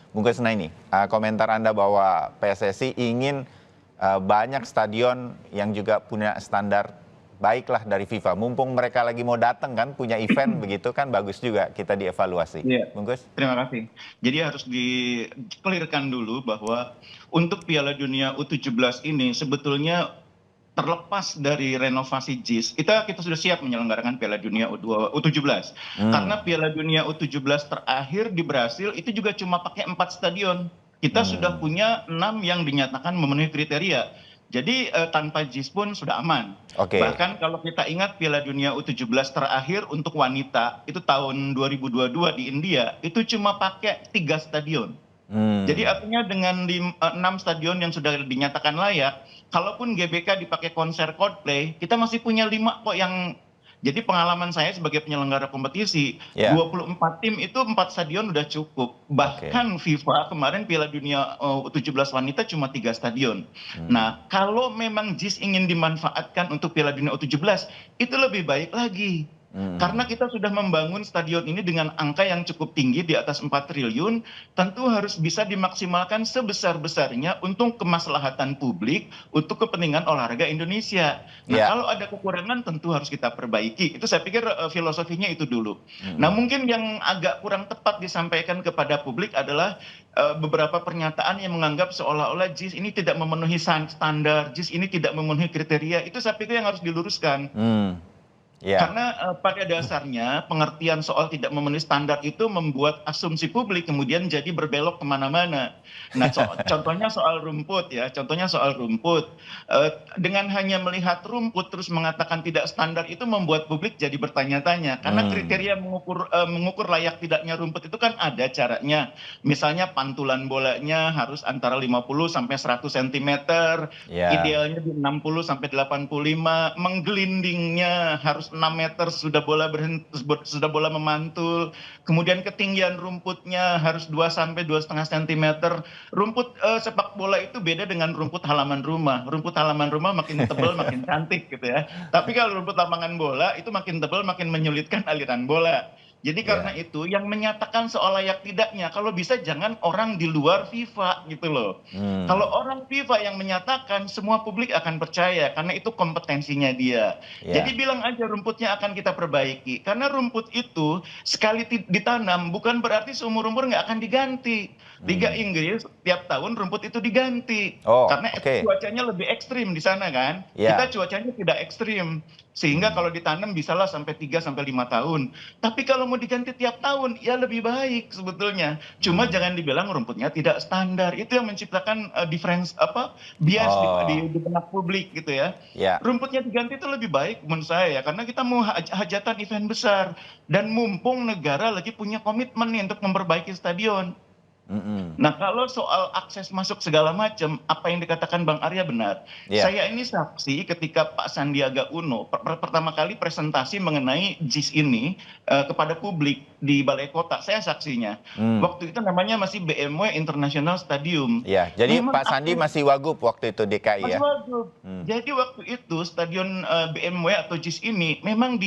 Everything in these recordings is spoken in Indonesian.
Bung Kusnaini, komentar Anda bahwa PSSI ingin banyak stadion yang juga punya standar baiklah dari FIFA. Mumpung mereka lagi mau datang kan, punya event begitu kan, bagus juga kita dievaluasi. Iya, Bung Gus? terima kasih. Jadi harus di-clearkan dulu bahwa untuk Piala Dunia U17 ini sebetulnya terlepas dari renovasi JIS, kita sudah siap menyelenggarakan Piala Dunia U17. Karena Piala Dunia U17 terakhir di Brasil itu juga cuma pakai 4 stadion. Kita sudah punya 6 yang dinyatakan memenuhi kriteria. Jadi tanpa JIS pun sudah aman. Oke. Bahkan kalau kita ingat Piala Dunia U17 terakhir untuk wanita itu tahun 2022 di India itu cuma pakai 3 stadion. Jadi artinya dengan 6 stadion yang sudah dinyatakan layak, kalaupun GBK dipakai konser Coldplay, kita masih punya 5 kok yang. Jadi pengalaman saya sebagai penyelenggara kompetisi, 24 tim itu 4 stadion udah cukup. Bahkan FIFA kemarin Piala Dunia U17 wanita cuma 3 stadion. Nah, kalau memang JIS ingin dimanfaatkan untuk Piala Dunia U17, itu lebih baik lagi. Karena kita sudah membangun stadion ini dengan angka yang cukup tinggi di atas 4 triliun, tentu harus bisa dimaksimalkan sebesar-besarnya untuk kemaslahatan publik, untuk kepentingan olahraga Indonesia. Nah, kalau ada kekurangan tentu harus kita perbaiki. Itu saya pikir filosofinya itu dulu. Nah, mungkin yang agak kurang tepat disampaikan kepada publik adalah beberapa pernyataan yang menganggap seolah-olah JIS ini tidak memenuhi standar, JIS ini tidak memenuhi kriteria. Itu saya pikir yang harus diluruskan. Karena pada dasarnya pengertian soal tidak memenuhi standar itu membuat asumsi publik kemudian jadi berbelok kemana-mana. Nah, contohnya soal rumput ya, dengan hanya melihat rumput terus mengatakan tidak standar itu membuat publik jadi bertanya-tanya. Karena kriteria mengukur layak tidaknya rumput itu kan ada caranya. Misalnya pantulan bolanya harus antara 50 sampai 100 cm, idealnya di 60 sampai 85, menggelindingnya harus 6 meter sudah bola memantul, kemudian ketinggian rumputnya harus 2 sampai 2,5 cm. Rumput sepak bola itu beda dengan rumput halaman rumah. Rumput halaman rumah makin tebal makin cantik gitu ya. Tapi kalau rumput lapangan bola itu makin tebal makin menyulitkan aliran bola. Jadi karena itu yang menyatakan soal layak tidaknya, kalau bisa jangan orang di luar FIFA gitu loh. Kalau orang FIFA yang menyatakan, semua publik akan percaya karena itu kompetensinya dia. Jadi bilang aja rumputnya akan kita perbaiki. Karena rumput itu sekali ditanam bukan berarti seumur-umur nggak akan diganti. Liga Inggris tiap tahun rumput itu diganti. Karena cuacanya lebih ekstrim di sana kan. Kita cuacanya tidak ekstrim. Sehingga kalau ditanam bisalah sampai 3 sampai 5 tahun. Tapi kalau mau diganti tiap tahun ya lebih baik sebetulnya. Cuma jangan dibilang rumputnya tidak standar. Itu yang menciptakan bias di benak publik gitu ya. Rumputnya diganti itu lebih baik menurut saya karena kita mau hajatan event besar dan mumpung negara lagi punya komitmen nih untuk memperbaiki stadion. Nah, kalau soal akses masuk segala macam, apa yang dikatakan Bang Arya benar. Saya ini saksi ketika Pak Sandiaga Uno pertama kali presentasi mengenai JIS ini kepada publik di Balai Kota. Saya saksinya. Waktu itu namanya masih BMW International Stadium. Jadi memang Pak Sandi masih wagub waktu itu DKI ya? Masih wagub. Jadi waktu itu stadion BMW atau JIS ini memang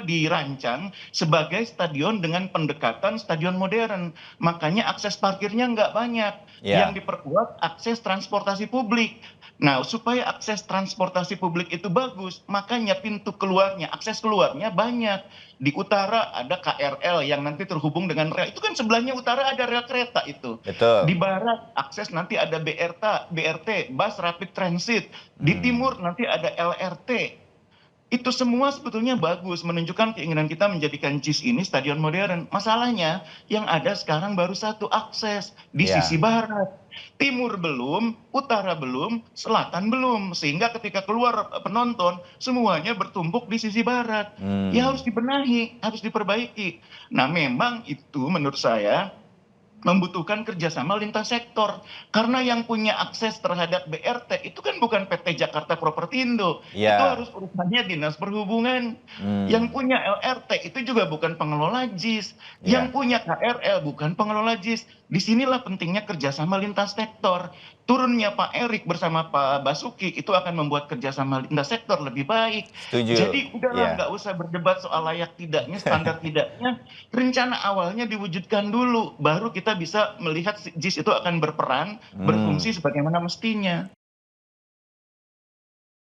dirancang sebagai stadion dengan pendekatan stadion modern. Makanya akses parkirnya nggak banyak. Yang diperkuat akses transportasi publik. Nah, supaya akses transportasi publik itu bagus, makanya pintu keluarnya, akses keluarnya banyak. Di utara ada KRL yang nanti terhubung dengan rel. Itu kan sebelahnya utara ada rel kereta itu. Di barat akses nanti ada BRT, Bus Rapid Transit. Di timur nanti ada LRT. Itu semua sebetulnya bagus, menunjukkan keinginan kita menjadikan JIS ini stadion modern. Masalahnya yang ada sekarang baru satu akses di sisi barat. Timur belum, utara belum, selatan belum. Sehingga ketika keluar penonton, semuanya bertumpuk di sisi barat. Ya harus dibenahi, harus diperbaiki. Nah, memang itu menurut saya membutuhkan kerjasama lintas sektor. Karena yang punya akses terhadap BRT itu kan bukan PT Jakarta Propertindo. Itu harus urusannya Dinas Perhubungan. Yang punya LRT itu juga bukan pengelola JIS. Yang punya KRL bukan pengelola JIS. Disinilah pentingnya kerjasama lintas sektor. Turunnya Pak Erik bersama Pak Basuki itu akan membuat kerjasama lintas sektor lebih baik. Setuju. Jadi udahlah, Ya. nggak usah berdebat soal layak tidaknya, standar tidaknya. Rencana awalnya diwujudkan dulu, baru kita bisa melihat JIS itu akan berperan, Hmm. berfungsi sebagaimana mestinya.